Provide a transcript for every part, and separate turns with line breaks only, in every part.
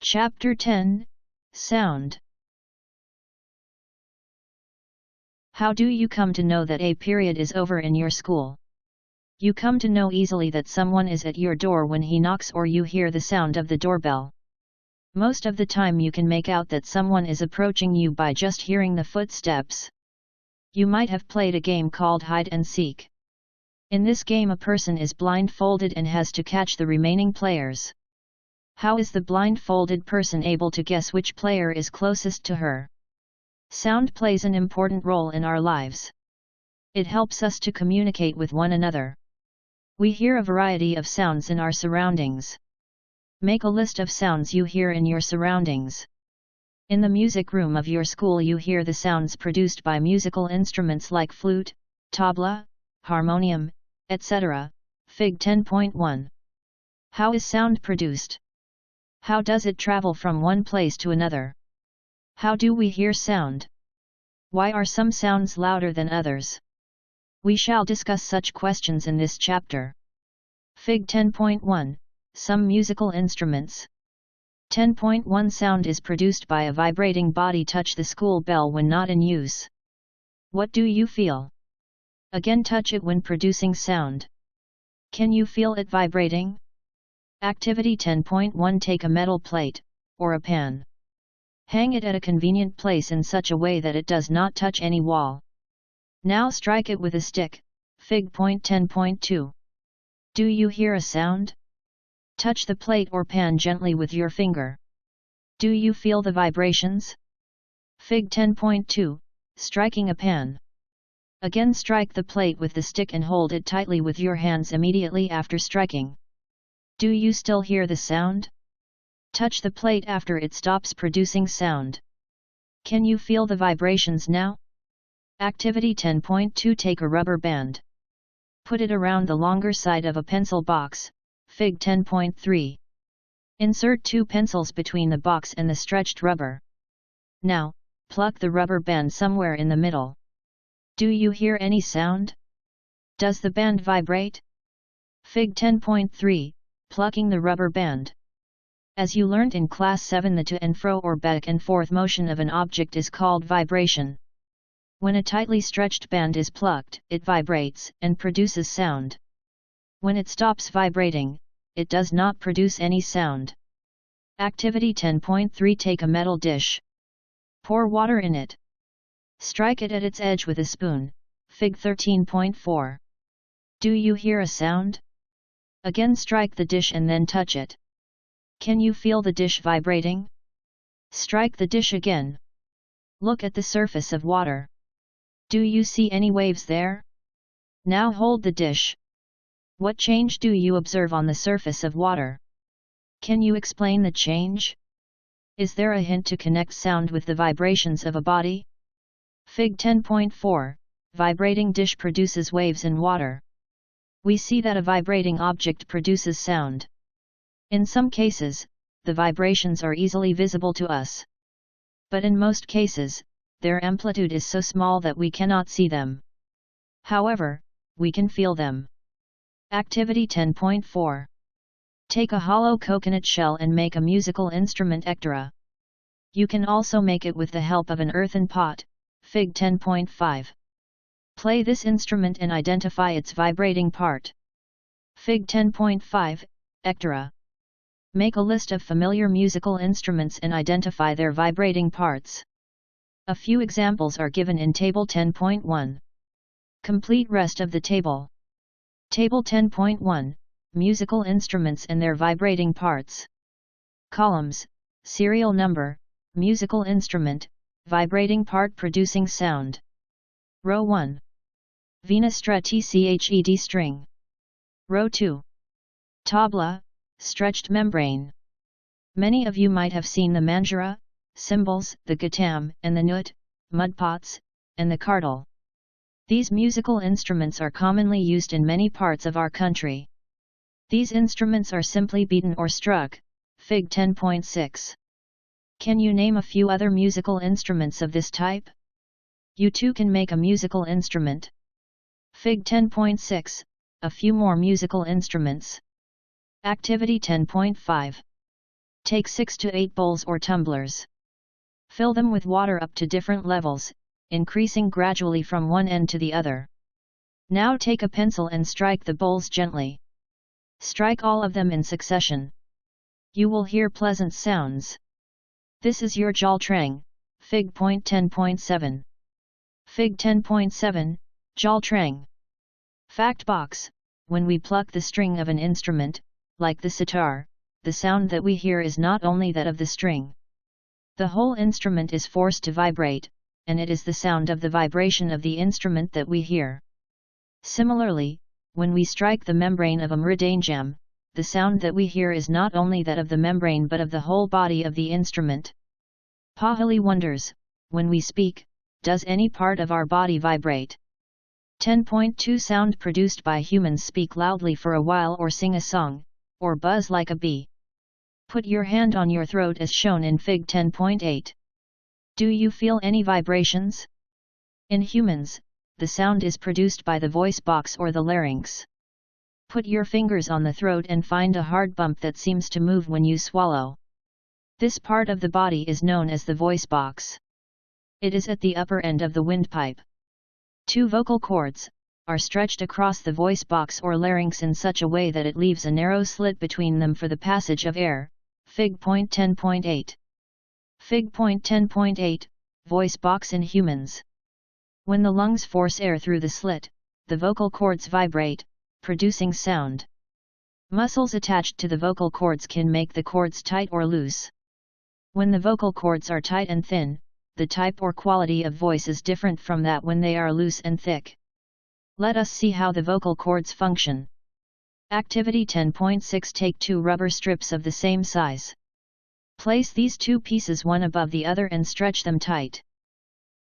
Chapter 10, Sound. How do you come to know that a period is over in your school? You come to know easily that someone is at your door when he knocks or you hear the sound of the doorbell. Most of the time you can make out that someone is approaching you by just hearing the footsteps. You might have played a game called hide and seek. In this game a person is blindfolded and has to catch the remaining players. How is the blindfolded person able to guess which player is closest to her? Sound plays an important role in our lives. It helps us to communicate with one another. We hear a variety of sounds in our surroundings. Make a list of sounds you hear in your surroundings. In the music room of your school you hear the sounds produced by musical instruments like flute, tabla, harmonium, etc. Fig 10.1. How is sound produced? How does it travel from one place to another? How do we hear sound? Why are some sounds louder than others? We shall discuss such questions in this chapter. Fig 10.1, Some musical instruments. 10.1 Sound is produced by a vibrating body. Touch the school bell when not in use. What do you feel? Again, touch it when producing sound. Can you feel it vibrating? Activity 10.1 Take a metal plate, or a pan. Hang it at a convenient place in such a way that it does not touch any wall. Now strike it with a stick, Fig. 10.2. Do you hear a sound? Touch the plate or pan gently with your finger. Do you feel the vibrations? Fig. 10.2, Striking a pan. Again strike the plate with the stick and hold it tightly with your hands immediately after striking. Do you still hear the sound? Touch the plate after it stops producing sound. Can you feel the vibrations now? Activity 10.2 Take a rubber band. Put it around the longer side of a pencil box, Fig. 10.3. Insert two pencils between the box and the stretched rubber. Now, pluck the rubber band somewhere in the middle. Do you hear any sound? Does the band vibrate? Fig. 10.3, Plucking the rubber band. As you learned in Class 7, the to and fro or back and forth motion of an object is called vibration. When a tightly stretched band is plucked, it vibrates and produces sound. When it stops vibrating, it does not produce any sound. Activity 10.3 Take a metal dish. Pour water in it. Strike it at its edge with a spoon, Fig. 13.4. Do you hear a sound? Again strike the dish and then touch it. Can you feel the dish vibrating? Strike the dish again. Look at the surface of water. Do you see any waves there? Now hold the dish. What change do you observe on the surface of water? Can you explain the change? Is there a hint to connect sound with the vibrations of a body? Fig. 10.4, Vibrating dish produces waves in water. We see that a vibrating object produces sound. In some cases, the vibrations are easily visible to us. But in most cases, their amplitude is so small that we cannot see them. However, we can feel them. Activity 10.4. Take a hollow coconut shell and make a musical instrument etc. You can also make it with the help of an earthen pot, Fig. 10.5. Play this instrument and identify its vibrating part. Fig. 10.5, etc. Make a list of familiar musical instruments and identify their vibrating parts. A few examples are given in Table 10.1. Complete rest of the table. Table 10.1, Musical instruments and their vibrating parts. Columns, serial number, musical instrument, vibrating part producing sound. Row 1. Vena stretched string. Row 2. Tabla, stretched membrane. Many of you might have seen the manjara, cymbals, the ghatam, and the nut, mudpots, and the kardal. These musical instruments are commonly used in many parts of our country. These instruments are simply beaten or struck, Fig. 10.6. Can you name a few other musical instruments of this type? You too can make a musical instrument. Fig. 10.6, A few more musical instruments. Activity 10.5. Take 6 to 8 bowls or tumblers. Fill them with water up to different levels, increasing gradually from one end to the other. Now take a pencil and strike the bowls gently. Strike all of them in succession. You will hear pleasant sounds. This is your Jal Trang, Fig. 10.7. Fig. 10.7, Jal Trang. Fact box: when we pluck the string of an instrument, like the sitar, the sound that we hear is not only that of the string. The whole instrument is forced to vibrate, and it is the sound of the vibration of the instrument that we hear. Similarly, when we strike the membrane of a mridangam, the sound that we hear is not only that of the membrane but of the whole body of the instrument. Pahali wonders, when we speak, does any part of our body vibrate? 10.2 Sound produced by humans speak loudly for a while or sing a song, or buzz like a bee. Put your hand on your throat as shown in Fig. 10.8. Do you feel any vibrations? In humans, the sound is produced by the voice box or the larynx. Put your fingers on the throat and find a hard bump that seems to move when you swallow. This part of the body is known as the voice box. It is at the upper end of the windpipe. 2 vocal cords are stretched across the voice box or larynx in such a way that it leaves a narrow slit between them for the passage of air. Fig. 10.8. Fig. 10.8, Voice box in humans. When the lungs force air through the slit, the vocal cords vibrate, producing sound. Muscles attached to the vocal cords can make the cords tight or loose. When the vocal cords are tight and thin, the type or quality of voice is different from that when they are loose and thick. Let us see how the vocal cords function. Activity 10.6 Take 2 rubber strips of the same size. Place these 2 pieces one above the other and stretch them tight.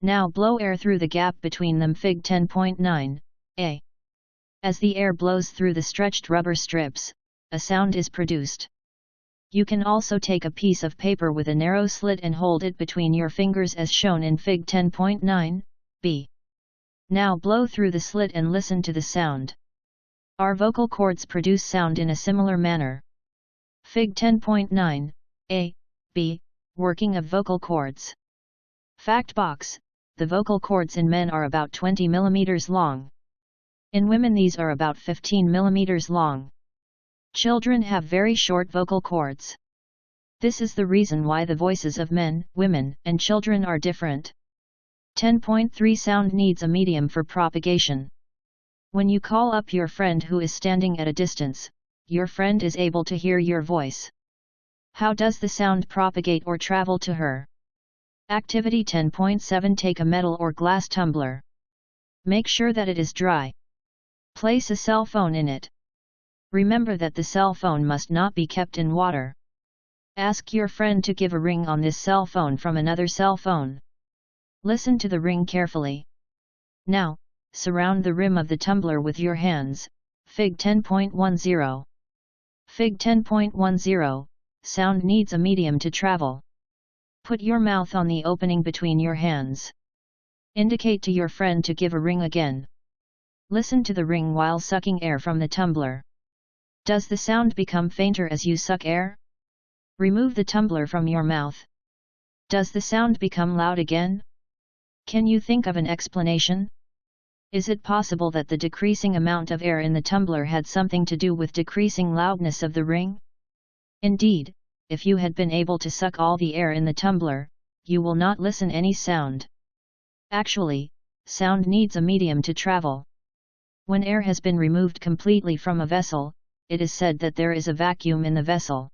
Now blow air through the gap between them. Fig. 10.9, A. As the air blows through the stretched rubber strips, a sound is produced. You can also take a piece of paper with a narrow slit and hold it between your fingers as shown in Fig. 10.9, B. Now blow through the slit and listen to the sound. Our vocal cords produce sound in a similar manner. Fig. 10.9, A, B, Working of vocal cords. Fact box: the vocal cords in men are about 20 mm long. In women these are about 15 mm long. Children have very short vocal cords. This is the reason why the voices of men, women, and children are different. 10.3 Sound needs a medium for propagation. When you call up your friend who is standing at a distance, your friend is able to hear your voice. How does the sound propagate or travel to her? Activity 10.7 Take a metal or glass tumbler. Make sure that it is dry. Place a cell phone in it. Remember that the cell phone must not be kept in water. Ask your friend to give a ring on this cell phone from another cell phone. Listen to the ring carefully. Now, surround the rim of the tumbler with your hands. Fig. 10.10. Fig. 10.10, Sound needs a medium to travel. Put your mouth on the opening between your hands. Indicate to your friend to give a ring again. Listen to the ring while sucking air from the tumbler. Does the sound become fainter as you suck air? Remove the tumbler from your mouth. Does the sound become loud again? Can you think of an explanation? Is it possible that the decreasing amount of air in the tumbler had something to do with decreasing loudness of the ring? Indeed, if you had been able to suck all the air in the tumbler, you will not listen any sound. Actually, sound needs a medium to travel. When air has been removed completely from a vessel, it is said that there is a vacuum in the vessel.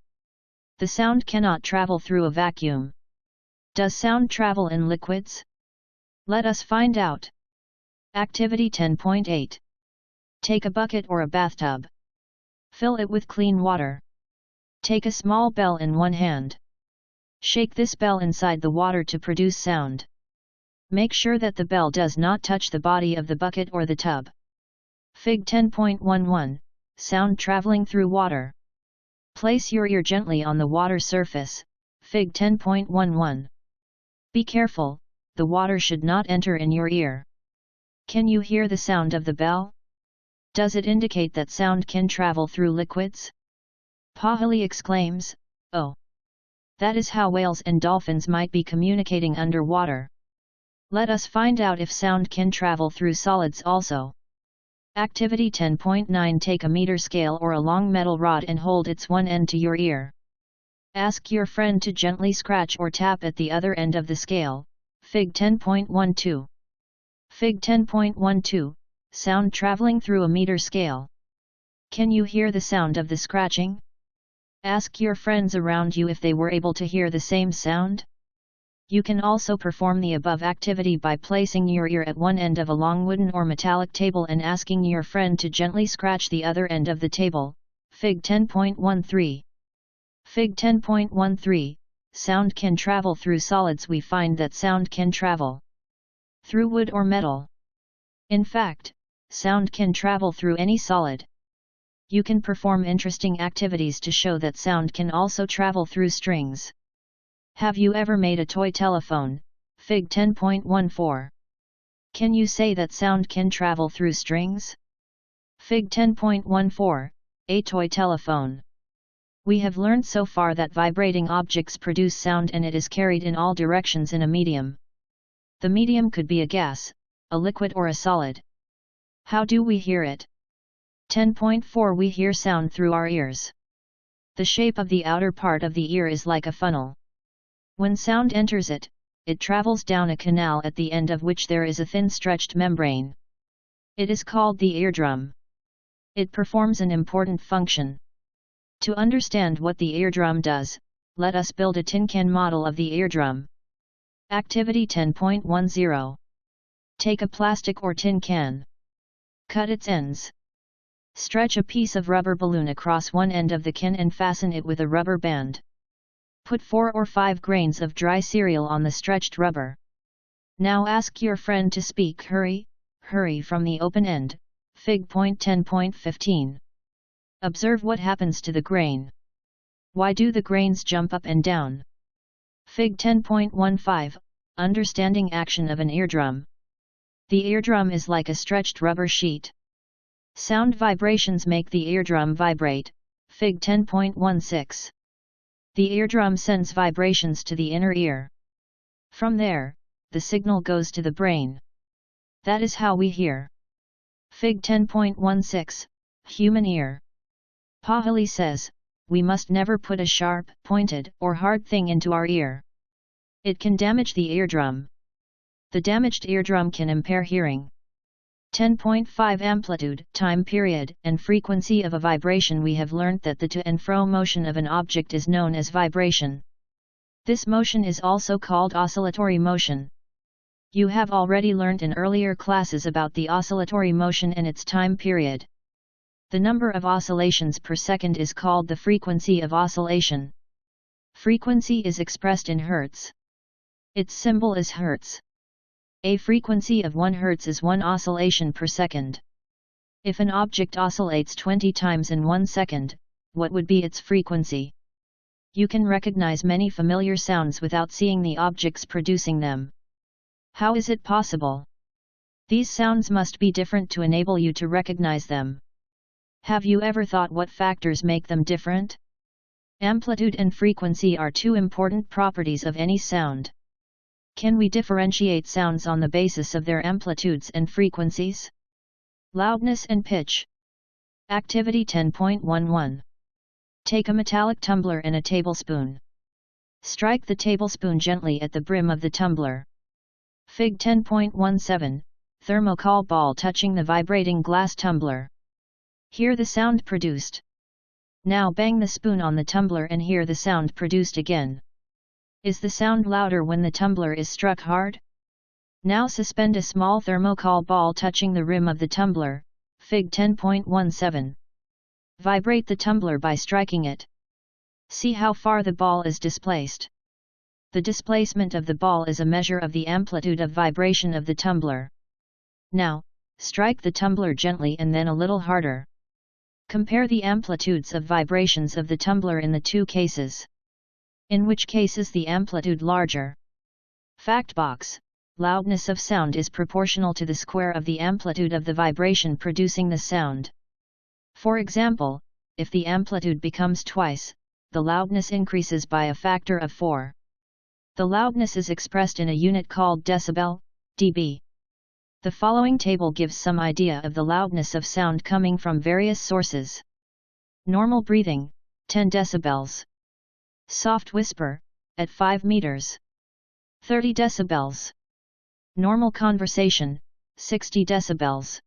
The sound cannot travel through a vacuum. Does sound travel in liquids? Let us find out. Activity 10.8. Take a bucket or a bathtub. Fill it with clean water. Take a small bell in one hand. Shake this bell inside the water to produce sound. Make sure that the bell does not touch the body of the bucket or the tub. Fig. 10.11, Sound traveling through water. Place your ear gently on the water surface. Fig. 10.11. Be careful, the water should not enter in your ear. Can you hear the sound of the bell? Does it indicate that sound can travel through liquids? Pahali exclaims, "Oh! That is how whales and dolphins might be communicating underwater. Let us find out if sound can travel through solids also. Activity 10.9. Take a meter scale or a long metal rod and hold its one end to your ear. Ask your friend to gently scratch or tap at the other end of the scale. Fig 10.12. Fig 10.12. Sound traveling through a meter scale. Can you hear the sound of the scratching? Ask your friends around you if they were able to hear the same sound. You can also perform the above activity by placing your ear at one end of a long wooden or metallic table and asking your friend to gently scratch the other end of the table. Fig 10.13. Fig 10.13. Sound can travel through solids. We find that sound can travel through wood or metal. In fact, sound can travel through any solid. You can perform interesting activities to show that sound can also travel through strings. Have you ever made a toy telephone? Fig 10.14. Can you say that sound can travel through strings? Fig 10.14. A toy telephone. We have learned so far that vibrating objects produce sound and it is carried in all directions in a medium. The medium could be a gas, a liquid or a solid. How do we hear it? 10.4. We hear sound through our ears. The shape of the outer part of the ear is like a funnel. When sound enters it, it travels down a canal at the end of which there is a thin stretched membrane. It is called the eardrum. It performs an important function. To understand what the eardrum does, let us build a tin can model of the eardrum. Activity 10.10. Take a plastic or tin can. Cut its ends. Stretch a piece of rubber balloon across one end of the can and fasten it with a rubber band. Put 4 or 5 grains of dry cereal on the stretched rubber. Now ask your friend to speak hurry, hurry from the open end. Fig. 10.15. Observe what happens to the grain. Why do the grains jump up and down? Fig. 10.15. Understanding action of an eardrum. The eardrum is like a stretched rubber sheet. Sound vibrations make the eardrum vibrate. Fig. 10.16. The eardrum sends vibrations to the inner ear. From there, the signal goes to the brain. That is how we hear. Fig. 10.16. Human ear. Pahali says, we must never put a sharp, pointed, or hard thing into our ear. It can damage the eardrum. The damaged eardrum can impair hearing. 10.5. Amplitude, time period, and frequency of a vibration. We have learnt that the to and fro motion of an object is known as vibration. This motion is also called oscillatory motion. You have already learnt in earlier classes about the oscillatory motion and its time period. The number of oscillations per second is called the frequency of oscillation. Frequency is expressed in Hertz. Its symbol is Hertz. A frequency of 1 Hz is 1 oscillation per second. If an object oscillates 20 times in 1 second, what would be its frequency? You can recognize many familiar sounds without seeing the objects producing them. How is it possible? These sounds must be different to enable you to recognize them. Have you ever thought what factors make them different? Amplitude and frequency are 2 important properties of any sound. Can we differentiate sounds on the basis of their amplitudes and frequencies? Loudness and pitch. Activity 10.11. Take a metallic tumbler and a tablespoon. Strike the tablespoon gently at the brim of the tumbler. Fig. 10.17. Thermocol ball touching the vibrating glass tumbler. Hear the sound produced. Now bang the spoon on the tumbler and hear the sound produced again. Is the sound louder when the tumbler is struck hard? Now suspend a small thermocol ball touching the rim of the tumbler. Fig. 10.17. Vibrate the tumbler by striking it. See how far the ball is displaced. The displacement of the ball is a measure of the amplitude of vibration of the tumbler. Now, strike the tumbler gently and then a little harder. Compare the amplitudes of vibrations of the tumbler in the 2 cases. In which case is the amplitude larger? Fact box. Loudness of sound is proportional to the square of the amplitude of the vibration producing the sound. For example, if the amplitude becomes twice the loudness increases by a factor of 4. The loudness is expressed in a unit called decibel, dB. The following table gives some idea of the loudness of sound coming from various sources. Normal breathing, 10 decibels. Soft whisper, at 5 meters. 30 decibels. Normal conversation, 60 decibels.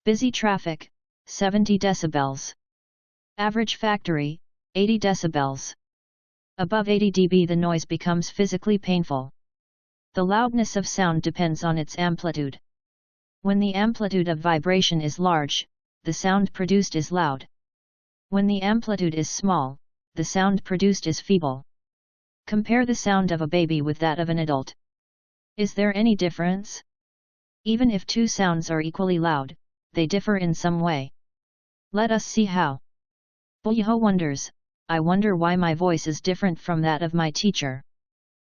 Busy traffic, 70 decibels. Average factory, 80 decibels. Above 80 dB the noise becomes physically painful. The loudness of sound depends on its amplitude. When the amplitude of vibration is large, the sound produced is loud. When the amplitude is small, the sound produced is feeble. Compare the sound of a baby with that of an adult. Is there any difference? Even if two sounds are equally loud, they differ in some way. Let us see how. Boyho wonders, I wonder why my voice is different from that of my teacher.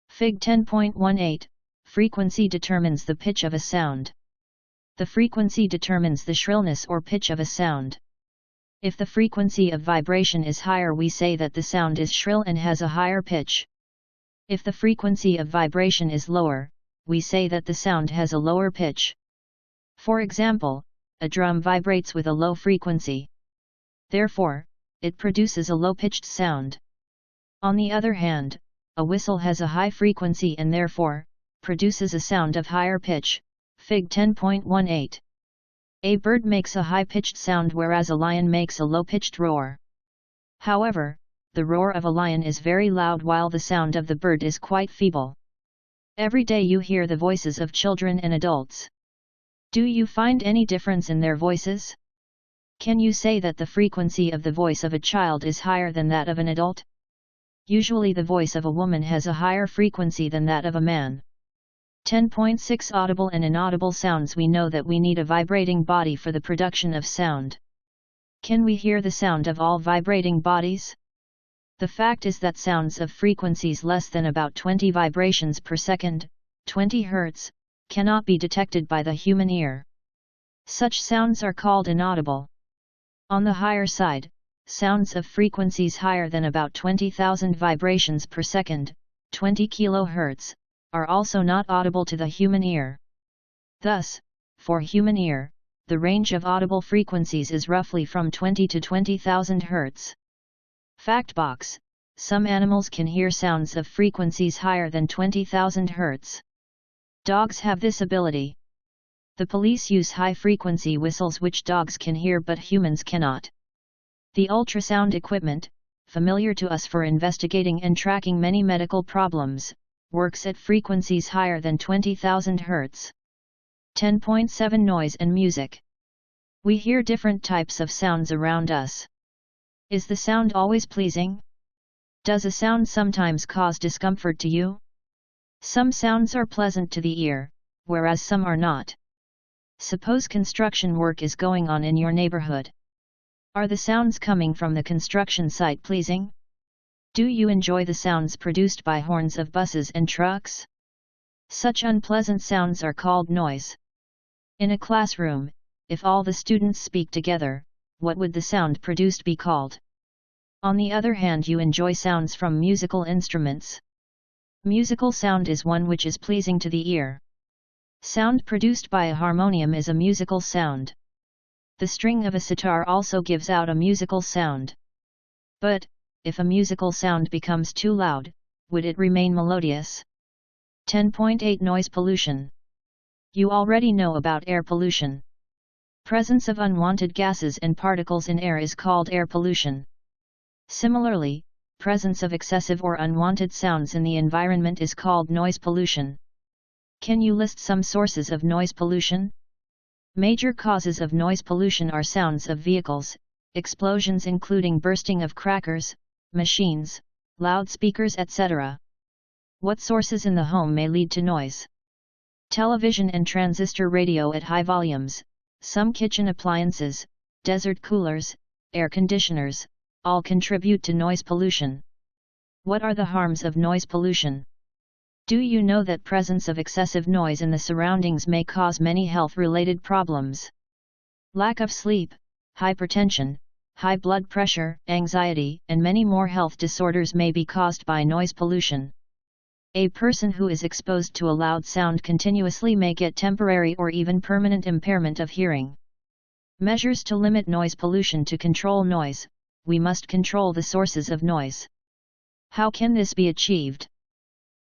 Fig 10.18, frequency determines the pitch of a sound. The frequency determines the shrillness or pitch of a sound. If the frequency of vibration is higher, we say that the sound is shrill and has a higher pitch. If the frequency of vibration is lower, we say that the sound has a lower pitch. For example, a drum vibrates with a low frequency. Therefore, it produces a low-pitched sound. On the other hand, a whistle has a high frequency and therefore, produces a sound of higher pitch. Fig 10.18. A bird makes a high-pitched sound whereas a lion makes a low-pitched roar. However, the roar of a lion is very loud while the sound of the bird is quite feeble. Every day you hear the voices of children and adults. Do you find any difference in their voices? Can you say that the frequency of the voice of a child is higher than that of an adult? Usually the voice of a woman has a higher frequency than that of a man. 10.6 Audible and inaudible sounds. We know that we need a vibrating body for the production of sound. Can we hear the sound of all vibrating bodies? The fact is that sounds of frequencies less than about 20 vibrations per second, 20 Hz, cannot be detected by the human ear. Such sounds are called inaudible. On the higher side, sounds of frequencies higher than about 20,000 vibrations per second, 20 kHz, are also not audible to the human ear. Thus, for human ear, the range of audible frequencies is roughly from 20 to 20,000 Hz. Factbox: some animals can hear sounds of frequencies higher than 20,000 Hz. Dogs have this ability. The police use high-frequency whistles which dogs can hear but humans cannot. The ultrasound equipment, familiar to us for investigating and tracking many medical problems, works at frequencies higher than 20,000 Hz. 10.7 Noise and music. We hear different types of sounds around us. Is the sound always pleasing? Does a sound sometimes cause discomfort to you? Some sounds are pleasant to the ear, whereas some are not. Suppose construction work is going on in your neighborhood. Are the sounds coming from the construction site pleasing? Do you enjoy the sounds produced by horns of buses and trucks? Such unpleasant sounds are called noise. In a classroom, if all the students speak together, what would the sound produced be called? On the other hand, you enjoy sounds from musical instruments. Musical sound is one which is pleasing to the ear. Sound produced by a harmonium is a musical sound. The string of a sitar also gives out a musical sound. But, if a musical sound becomes too loud, would it remain melodious? 10.8 Noise pollution. You already know about air pollution. Presence of unwanted gases and particles in air is called air pollution. Similarly, presence of excessive or unwanted sounds in the environment is called noise pollution. Can you list some sources of noise pollution? Major causes of noise pollution are sounds of vehicles, explosions including bursting of crackers, machines, loudspeakers, etc. What sources in the home may lead to noise? Television and transistor radio at high volumes, some kitchen appliances, desert coolers, air conditioners, all contribute to noise pollution. What are the harms of noise pollution? Do you know that presence of excessive noise in the surroundings may cause many health-related problems? Lack of sleep, hypertension, high blood pressure, anxiety, and many more health disorders may be caused by noise pollution. A person who is exposed to a loud sound continuously may get temporary or even permanent impairment of hearing. Measures to limit noise pollution. To control noise, we must control the sources of noise. How can this be achieved?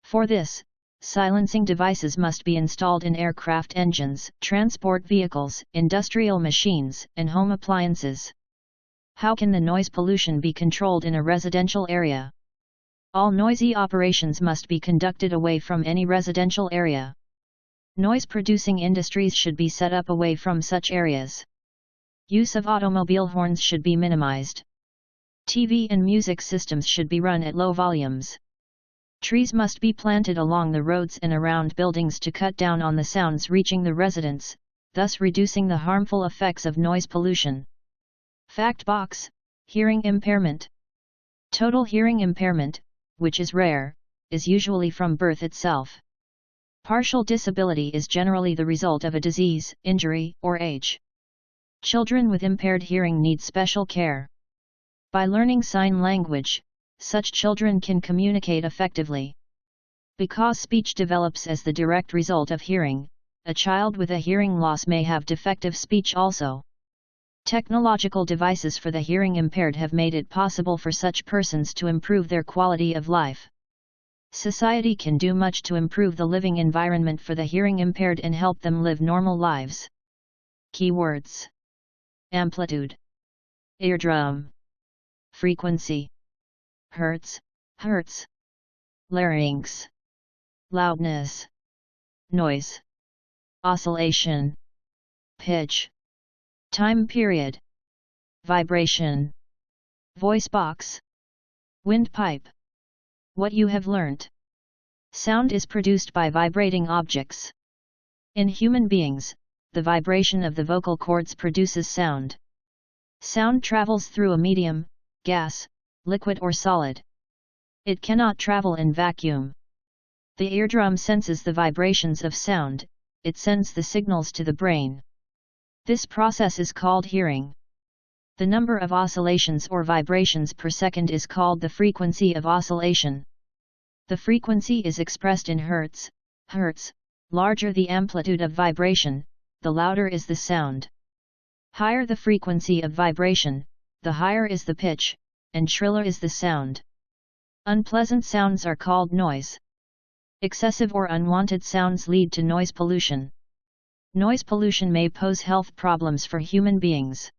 For this, silencing devices must be installed in aircraft engines, transport vehicles, industrial machines, and home appliances. How can the noise pollution be controlled in a residential area? All noisy operations must be conducted away from any residential area. Noise-producing industries should be set up away from such areas. Use of automobile horns should be minimized. TV and music systems should be run at low volumes. Trees must be planted along the roads and around buildings to cut down on the sounds reaching the residents, thus reducing the harmful effects of noise pollution. Fact box: hearing impairment. Total hearing impairment, which is rare, is usually from birth itself. Partial disability is generally the result of a disease, injury, or age. Children with impaired hearing need special care. By learning sign language, such children can communicate effectively. Because speech develops as the direct result of hearing, a child with a hearing loss may have defective speech also. Technological devices for the hearing impaired have made it possible for such persons to improve their quality of life. Society can do much to improve the living environment for the hearing impaired and help them live normal lives. Keywords: amplitude, eardrum, frequency, hertz, larynx, loudness, noise, oscillation, pitch, time period, vibration, voice box, windpipe. What you have learnt. Sound is produced by vibrating objects. In human beings, the vibration of the vocal cords produces sound. Sound travels through a medium, gas, liquid or solid. It cannot travel in vacuum. The eardrum senses the vibrations of sound, it sends the signals to the brain. This process is called hearing. The number of oscillations or vibrations per second is called the frequency of oscillation. The frequency is expressed in hertz. Larger the amplitude of vibration, the louder is the sound. Higher the frequency of vibration, the higher is the pitch, and shriller is the sound. Unpleasant sounds are called noise. Excessive or unwanted sounds lead to noise pollution. Noise pollution may pose health problems for human beings.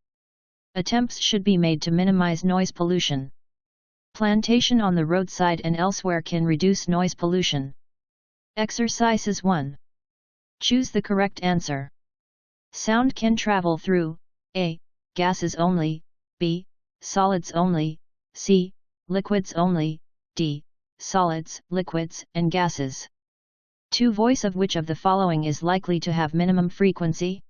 Attempts should be made to minimize noise pollution. Plantation on the roadside and elsewhere can reduce noise pollution. Exercises 1. Choose the correct answer. Sound can travel through A. gases only, B. solids only, C. liquids only, D. solids, liquids, and gases. 2. Voice of which of the following is likely to have minimum frequency?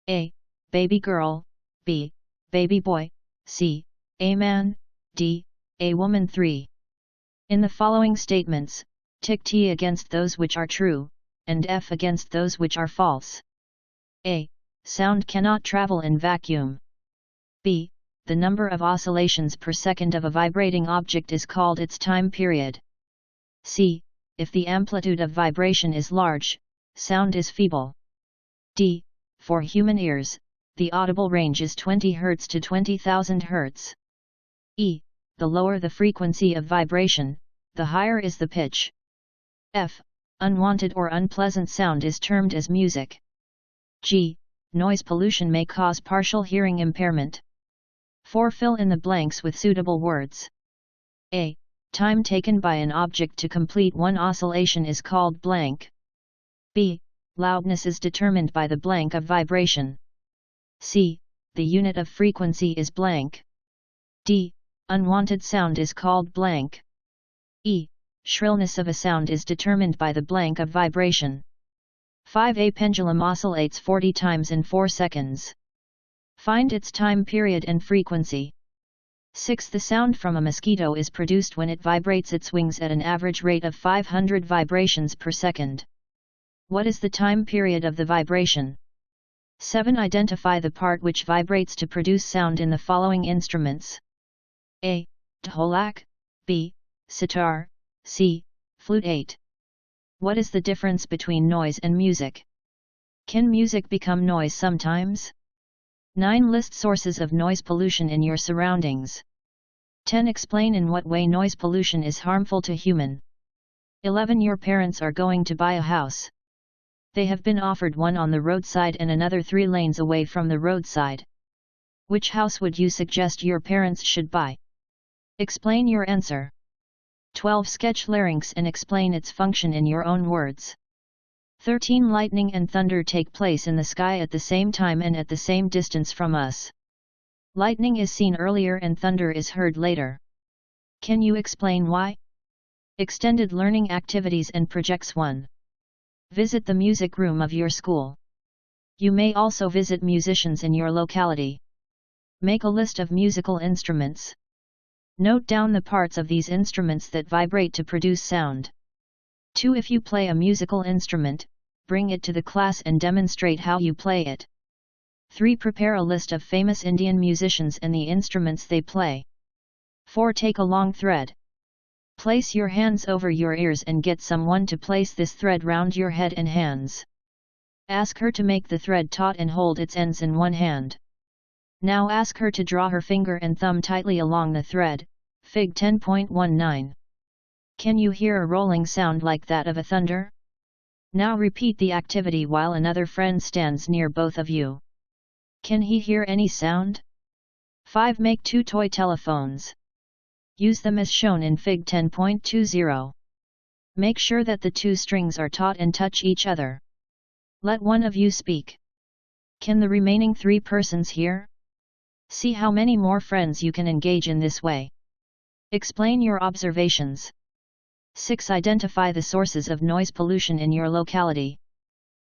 A. baby girl, B. baby boy, C. a man, D. a woman. 3. In the following statements, tick T against those which are true, and F against those which are false. A. Sound cannot travel in vacuum. B. The number of oscillations per second of a vibrating object is called its time period. C. If the amplitude of vibration is large, sound is feeble. D. For human ears, the audible range is 20 Hz to 20,000 Hz. E. The lower the frequency of vibration, the higher is the pitch. F. Unwanted or unpleasant sound is termed as music. G. Noise pollution may cause partial hearing impairment. 4. Fill in the blanks with suitable words. A. Time taken by an object to complete one oscillation is called blank. B. Loudness is determined by the blank of vibration. C. The unit of frequency is blank. D. Unwanted sound is called blank. E. Shrillness of a sound is determined by the blank of vibration. 5. A pendulum oscillates 40 times in 4 seconds. Find its time period and frequency. 6. The sound from a mosquito is produced when it vibrates its wings at an average rate of 500 vibrations per second. What is the time period of the vibration? 7. Identify the part which vibrates to produce sound in the following instruments. A. Dholak. B. Sitar. C. Flute. 8. What is the difference between noise and music? Can music become noise sometimes? 9. List sources of noise pollution in your surroundings. 10. Explain in what way noise pollution is harmful to human. 11. Your parents are going to buy a house. They have been offered one on the roadside and another 3 lanes away from the roadside. Which house would you suggest your parents should buy? Explain your answer. 12. Sketch larynx and explain its function in your own words. 13. Lightning and thunder take place in the sky at the same time and at the same distance from us. Lightning is seen earlier and thunder is heard later. Can you explain why? Extended learning activities and projects. 1. Visit the music room of your school. You may also visit musicians in your locality. Make a list of musical instruments. Note down the parts of these instruments that vibrate to produce sound. 2. If you play a musical instrument, bring it to the class and demonstrate how you play it. 3. Prepare a list of famous Indian musicians and the instruments they play. 4. Take a long thread. Place your hands over your ears and get someone to place this thread round your head and hands. Ask her to make the thread taut and hold its ends in one hand. Now ask her to draw her finger and thumb tightly along the thread, Fig 10.19. Can you hear a rolling sound like that of a thunder? Now repeat the activity while another friend stands near both of you. Can he hear any sound? 5. Make 2 toy telephones. Use them as shown in Fig 10.20. Make sure that the 2 strings are taut and touch each other. Let one of you speak. Can the remaining 3 persons hear? See how many more friends you can engage in this way. Explain your observations. 6. Identify the sources of noise pollution in your locality.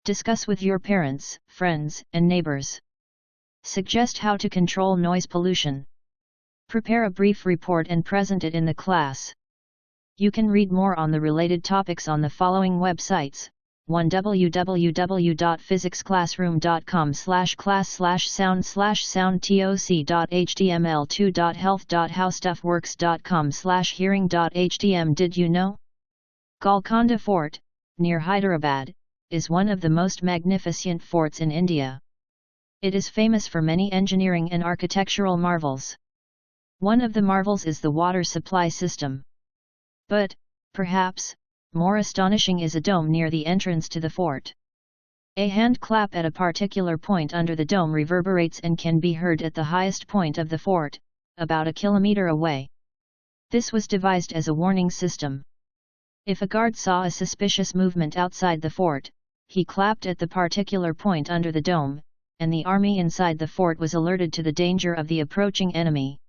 Discuss with your parents, friends, and neighbors. Suggest how to control noise pollution. Prepare a brief report and present it in the class. You can read more on the related topics on the following websites: 1. www.physicsclassroom.com/class/sound/soundtoc.html 2.health.howstuffworks.com/hearing.htm Did you know? Golconda Fort, near Hyderabad, is one of the most magnificent forts in India. It is famous for many engineering and architectural marvels. One of the marvels is the water supply system. But, perhaps, more astonishing is a dome near the entrance to the fort. A hand clap at a particular point under the dome reverberates and can be heard at the highest point of the fort, about a kilometer away. This was devised as a warning system. If a guard saw a suspicious movement outside the fort, he clapped at the particular point under the dome, and the army inside the fort was alerted to the danger of the approaching enemy.